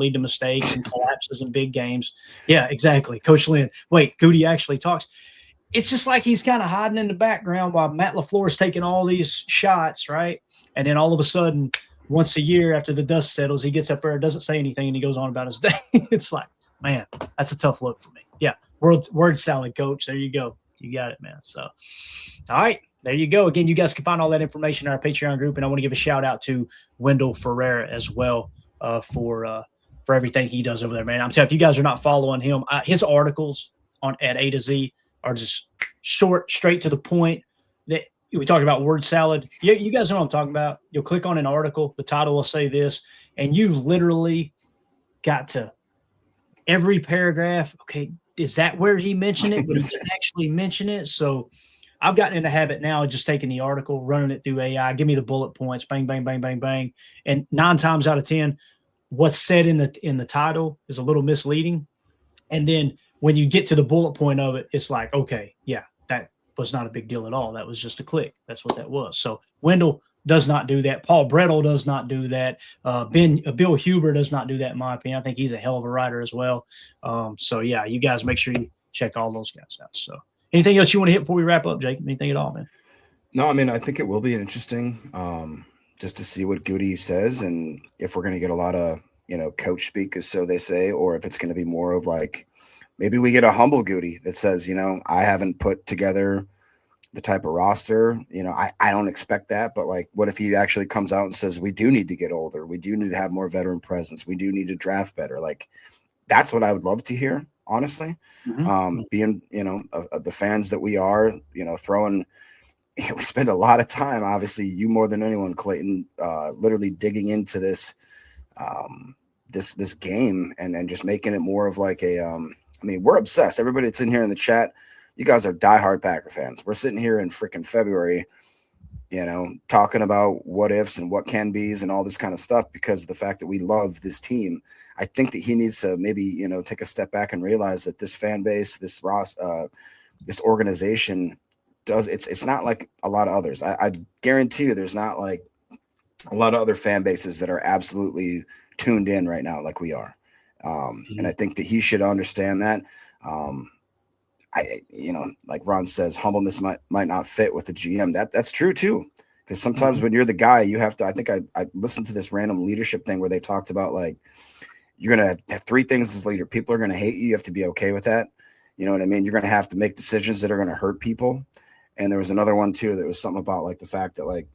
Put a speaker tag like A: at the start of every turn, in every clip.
A: lead to mistakes and collapses in big games. Yeah, exactly. Coach Lynn. Wait, Goody actually talks. It's just like he's kind of hiding in the background while Matt LaFleur is taking all these shots, right? And then all of a sudden, once a year after the dust settles, he gets up there, doesn't say anything, and he goes on about his day. It's like, man, that's a tough look for me. Yeah, word salad, Coach. There you go. You got it, man. So, all right, there you go. Again, you guys can find all that information in our Patreon group, and I want to give a shout out to Wendell Ferreira as well for everything he does over there, man. I'm telling you, if you guys are not following him, his articles at A to Z are just short, straight to the point. That we talked about word salad. You guys know what I'm talking about. You'll click on an article, the title will say this, and you literally got to every paragraph. Okay, is that where he mentioned it? But he didn't actually mention it. So I've gotten in the habit now of just taking the article, running it through AI, give me the bullet points, bang, bang, bang, bang, bang. And 9 times out of 10, what's said in the title is a little misleading. And then when you get to the bullet point of it, it's like, okay, yeah, that was not a big deal at all. That was just a click. That's what that was. So Wendell does not do that. Paul Brettel does not do that. Bill Huber does not do that, in my opinion. I think he's a hell of a writer as well. So, yeah, you guys make sure you check all those guys out. So anything else you want to hit before we wrap up, Jake? Anything at all, man?
B: No, I mean, I think it will be interesting just to see what Goody says and if we're going to get a lot of, coach speak, as so they say, or if it's going to be more of like, maybe we get a humble Goody that says, I haven't put together the type of roster. I don't expect that. But like, what if he actually comes out and says, we do need to get older. We do need to have more veteran presence. We do need to draft better. Like, that's what I would love to hear, honestly. Being, the fans that we are, throwing, we spend a lot of time, obviously, you more than anyone, Clayton, literally digging into this, this game and just making it more of like a, we're obsessed. Everybody that's in here in the chat, you guys are diehard Packer fans. We're sitting here in freaking February, talking about what ifs and what can be's and all this kind of stuff because of the fact that we love this team. I think that he needs to maybe, take a step back and realize that this fan base, this this organization it's not like a lot of others. I guarantee you there's not like a lot of other fan bases that are absolutely tuned in right now like we are. And I think that he should understand that. Like Ron says, humbleness might not fit with the GM. That's true too. Because sometimes when you're the guy, you have to, I think I listened to this random leadership thing where they talked about like, you're going to have 3 things as leader. People are going to hate you. You have to be okay with that. You know what I mean? You're going to have to make decisions that are going to hurt people. And there was another one too, that was something about like the fact that like,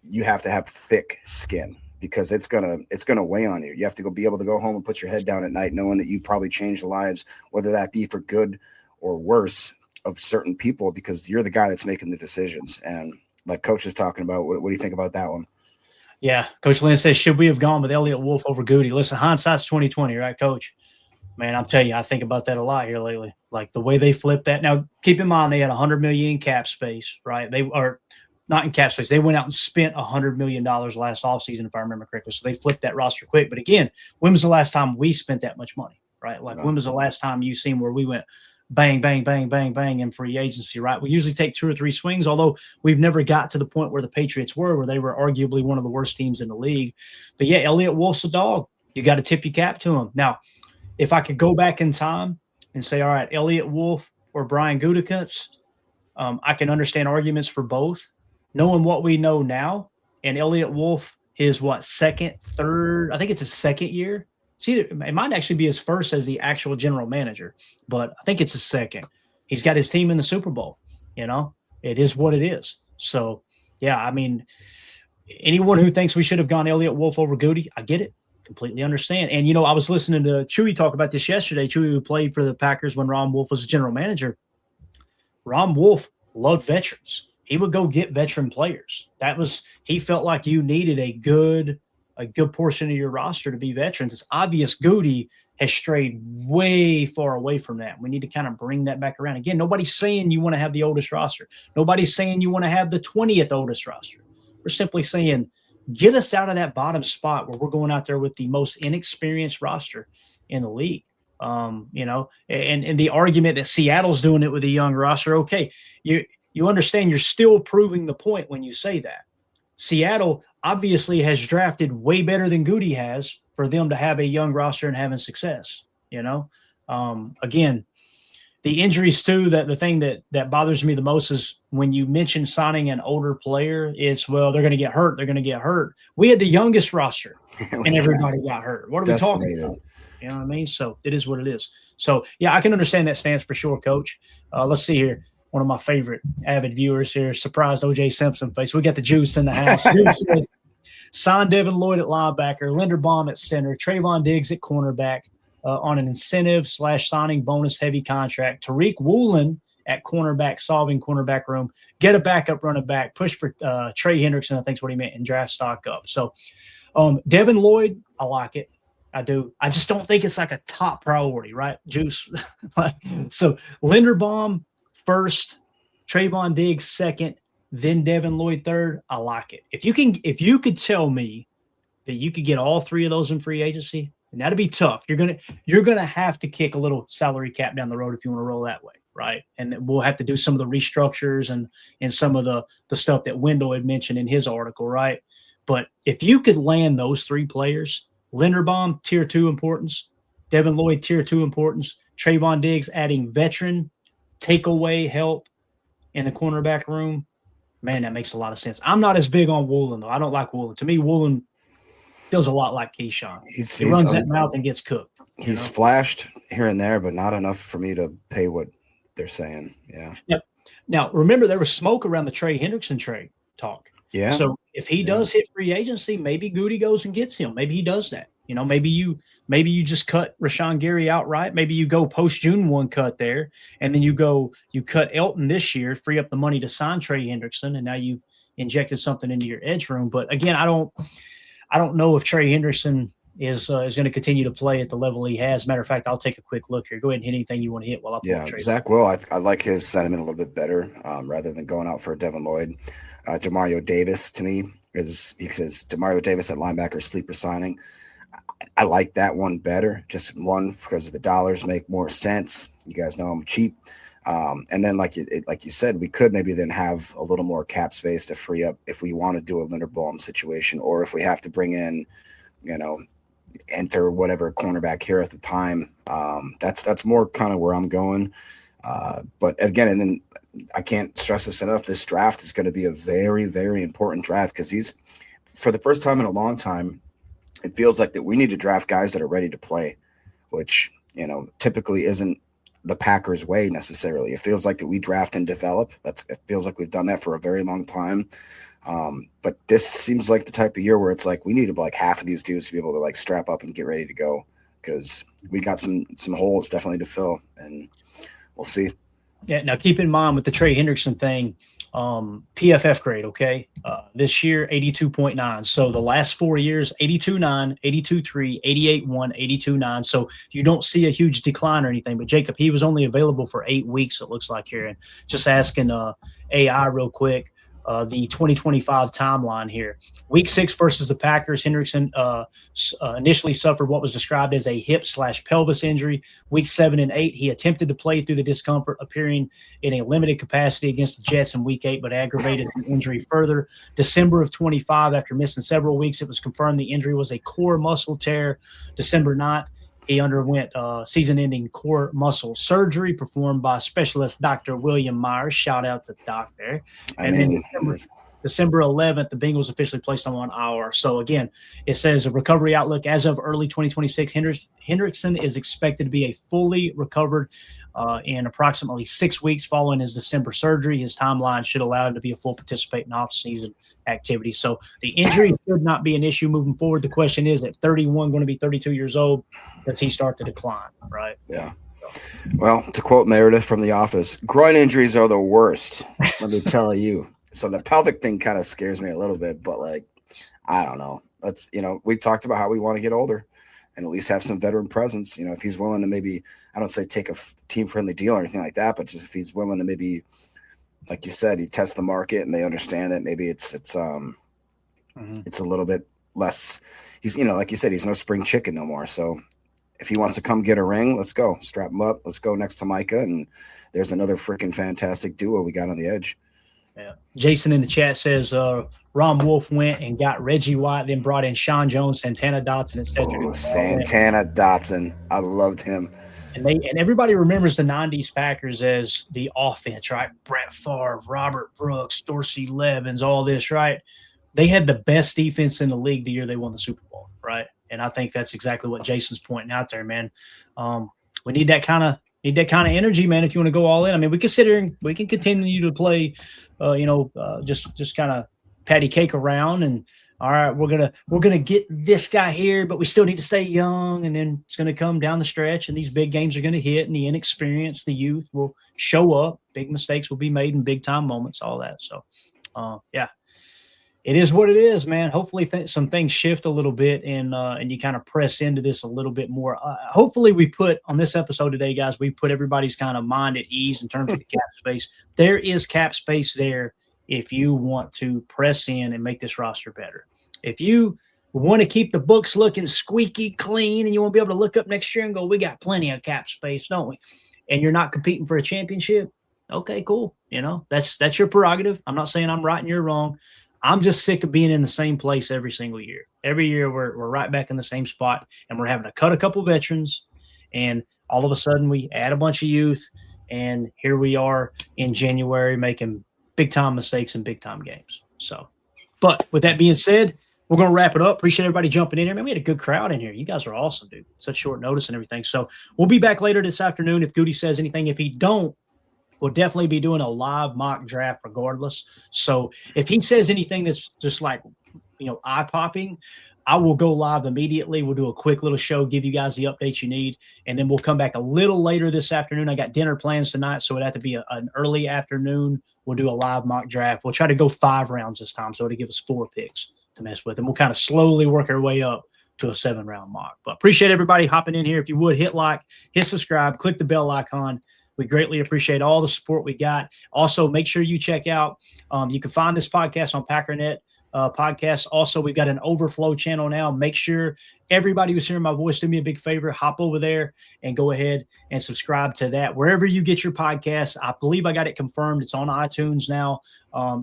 B: you have to have thick skin because it's going to weigh on you. You have to be able to go home and put your head down at night, knowing that you probably changed the lives, whether that be for good or worse, of certain people, because you're the guy that's making the decisions. And like Coach is talking about, what do you think about that one?
A: Yeah. Coach Lynn says, should we have gone with Elliot Wolf over Goody? Listen, hindsight's 2020, right, Coach? Man, I'm telling you, I think about that a lot here lately. Like the way they flipped that. Now, keep in mind, they had $100 million in cap space, right? They are not in cap space. They went out and spent $100 million last offseason, if I remember correctly. So they flipped that roster quick. But again, when was the last time we spent that much money, right? Like when was the last time you seen where we went bang, bang, bang, bang, bang in free agency, right? We usually take 2 or 3 swings, although we've never got to the point where the Patriots were, where they were arguably one of the worst teams in the league. But yeah, Elliot Wolf's a dog. You got to tip your cap to him. Now, if I could go back in time and say, all right, Elliot Wolf or Brian Gutekunst, I can understand arguments for both. Knowing what we know now, and Elliot Wolf, his second, third, I think it's his second year. See, it might actually be his first as the actual general manager, but I think it's his second. He's got his team in the Super Bowl. It is what it is. So, yeah, I mean, anyone who thinks we should have gone Elliot Wolf over Goody, I get it. Completely understand. And, I was listening to Chewy talk about this yesterday. Chewy, who played for the Packers when Ron Wolf was the general manager. Ron Wolf loved veterans. He would go get veteran players. He felt like you needed a good portion of your roster to be veterans. It's obvious Goody has strayed way far away from that. We need to kind of bring that back around. Again, nobody's saying you want to have the oldest roster. Nobody's saying you want to have the 20th oldest roster. We're simply saying, get us out of that bottom spot where we're going out there with the most inexperienced roster in the league. And the argument that Seattle's doing it with a young roster. Okay. You understand you're still proving the point when you say that. Seattle obviously has drafted way better than Goody has for them to have a young roster and having success. Again, the injuries too, that the thing that bothers me the most is when you mention signing an older player, it's, well, they're going to get hurt. They're going to get hurt. We had the youngest roster and everybody got hurt. What are we talking about? You know what I mean? So it is what it is. So, yeah, I can understand that stance for sure, Coach. Let's see here. One of my favorite avid viewers here, surprised OJ Simpson face. We got the juice in the house. Juice says, sign Devin Lloyd at linebacker, Linderbaum at center, Trayvon Diggs at cornerback on an incentive/signing bonus heavy contract. Tariq Woolen at cornerback, solving cornerback room. Get a backup running back. Push for Trey Hendrickson, I think is what he meant, and draft stock up. So Devin Lloyd, I like it. I do. I just don't think it's like a top priority, right? Juice. So Linderbaum first, Trayvon Diggs second, then Devin Lloyd third. I like it. If you could tell me that you could get all three of those in free agency, and that'd be tough. You're gonna have to kick a little salary cap down the road if you want to roll that way, right? And we'll have to do some of the restructures and some of the stuff that Wendell had mentioned in his article, right? But if you could land those three players, Linderbaum, tier 2 importance, Devin Lloyd, tier 2 importance, Trayvon Diggs adding veteran takeaway help in the cornerback room, man, that makes a lot of sense. I'm not as big on Woolen, though. I don't like Woolen. To me, Woolen feels a lot like Keyshawn. He runs that mouth and gets cooked.
B: He's flashed here and there, but not enough for me to pay what they're saying. Yeah.
A: Yep. Now, remember, there was smoke around the Trey Hendrickson trade talk.
B: Yeah.
A: So if he does hit free agency, maybe Goody goes and gets him. Maybe he does that. Maybe you just cut Rashawn Gary outright. Maybe you go post June 1 cut there, and then you cut Elton this year, free up the money to sign Trey Hendrickson, and now you've injected something into your edge room. But again, I don't know if Trey Hendrickson is going to continue to play at the level he has. Matter of fact, I'll take a quick look here. Go ahead and hit anything you want to hit while I pull Trey.
B: Zach will. I like his sentiment a little bit better rather than going out for Devin Lloyd. Demario Davis, to me, he says Demario Davis at linebacker, sleeper signing. I like that one better, just one because the dollars make more sense. You guys know I'm cheap. And then like you said, we could maybe then have a little more cap space to free up if we want to do a Linderbaum situation, or if we have to bring in, enter whatever cornerback here at the time. That's more kind of where I'm going. But again, and then I can't stress this enough, this draft is going to be a very, very important draft because for the first time in a long time, it feels like that we need to draft guys that are ready to play, which, typically isn't the Packers way necessarily. It feels like that we draft and develop. It feels like we've done that for a very long time. But this seems like the type of year where it's like we need like half of these dudes to be able to like strap up and get ready to go because we got some holes definitely to fill, and we'll see.
A: Yeah. Now keep in mind with the Trey Hendrickson thing, PFF grade, okay? This year, 82.9. So the last 4 years, 82.9, 82.3, 88.1, 82.9. So you don't see a huge decline or anything. But, Jacob, he was only available for 8 weeks, it looks like here. And just asking AI real quick, the 2025 timeline here. Week 6 versus the Packers, Hendrickson initially suffered what was described as a hip/pelvis injury. Week 7 and 8, he attempted to play through the discomfort, appearing in a limited capacity against the Jets in Week 8, but aggravated the injury further. December of 25, after missing several weeks, it was confirmed the injury was a core muscle tear. December 9th, he underwent season-ending core muscle surgery performed by specialist Dr. William Myers. Shout out to Doc there. Then December 11th, the Bengals officially placed him on IR. So, again, it says a recovery outlook as of early 2026. Hendrickson is expected to be a fully recovered in approximately 6 weeks following his December surgery. His timeline should allow him to be a full participant in off-season activities. So the injury should not be an issue moving forward. The question is, at 31, going to be 32 years old, does he start to decline, right?
B: Yeah. Well, to quote Meredith from The Office, groin injuries are the worst, let me tell you. So the pelvic thing kind of scares me a little bit, but I don't know. Let's, we've talked about how we want to get older and at least have some veteran presence. If he's willing to maybe, I don't say take a team-friendly deal or anything like that, but just if he's willing to maybe, like you said, he tests the market and they understand that maybe it's a little bit less. He's, like you said, he's no spring chicken no more. So if he wants to come get a ring, let's go. Strap him up. Let's go next to Micah. And there's another freaking fantastic duo we got on the edge.
A: Yeah. Jason in the chat says Ron Wolf went and got Reggie White, then brought in Sean Jones, Santana Dotson, etc.
B: Oh, Santana Dotson. I loved him.
A: And everybody remembers the 90s Packers as the offense, right? Brett Favre, Robert Brooks, Dorsey Levens, all this, right? They had the best defense in the league the year they won the Super Bowl, right? And I think that's exactly what Jason's pointing out there, man. We need that kind of energy, man. If you want to go all in, I mean, we can continue to play, just kind of patty cake around and. All right, we're gonna get this guy here, but we still need to stay young, and then it's gonna come down the stretch, and these big games are gonna hit, and the inexperience, the youth will show up. Big mistakes will be made in big time moments, all that. So, it is what it is, man. Hopefully, some things shift a little bit, and you kind of press into this a little bit more. Hopefully, we put on this episode today, guys. We put everybody's kind of mind at ease in terms of the cap space. There is cap space there. If you want to press in and make this roster better. If you want to keep the books looking squeaky clean and you want to be able to look up next year and go, we got plenty of cap space, don't we? And you're not competing for a championship, okay, cool. That's your prerogative. I'm not saying I'm right and you're wrong. I'm just sick of being in the same place every single year. Every year we're right back in the same spot, and we're having to cut a couple veterans, and all of a sudden we add a bunch of youth, and here we are in January making big-time mistakes in big-time games. So, but with that being said, we're going to wrap it up. Appreciate everybody jumping in here. Man, we had a good crowd in here. You guys are awesome, dude. Such short notice and everything. So we'll be back later this afternoon if Goody says anything. If he don't, we'll definitely be doing a live mock draft regardless. So if he says anything that's just like, eye-popping, I will go live immediately. We'll do a quick little show, give you guys the updates you need, and then we'll come back a little later this afternoon. I got dinner plans tonight, so it'd have to be an early afternoon. We'll do a live mock draft. We'll try to go 5 rounds this time, so it'll give us 4 picks to mess with, and we'll kind of slowly work our way up to a 7-round mock. But appreciate everybody hopping in here. If you would, hit like, hit subscribe, click the bell icon. We greatly appreciate all the support we got. Also, make sure you check out, you can find this podcast on Packernet podcast. Also, we've got an overflow channel now. Make sure everybody who's hearing my voice, do me a big favor, hop over there and go ahead and subscribe to that. Wherever you get your podcasts, I believe I got it confirmed. It's on iTunes now.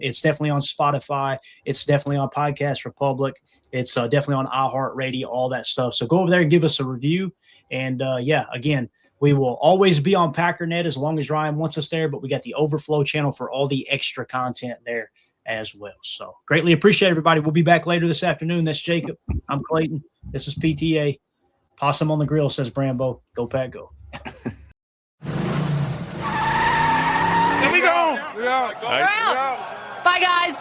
A: It's definitely on Spotify. It's definitely on Podcast Republic. It's definitely on iHeartRadio, all that stuff. So go over there and give us a review. And again, we will always be on Packernet as long as Ryan wants us there, but we got the overflow channel for all the extra content there as well. So greatly appreciate everybody. We'll be back later this afternoon. That's Jacob. I'm Clayton. This is PTA. Possum on the grill, says Brambo. Go Pack, go.
C: Here we go.
D: We're out. Bye, guys.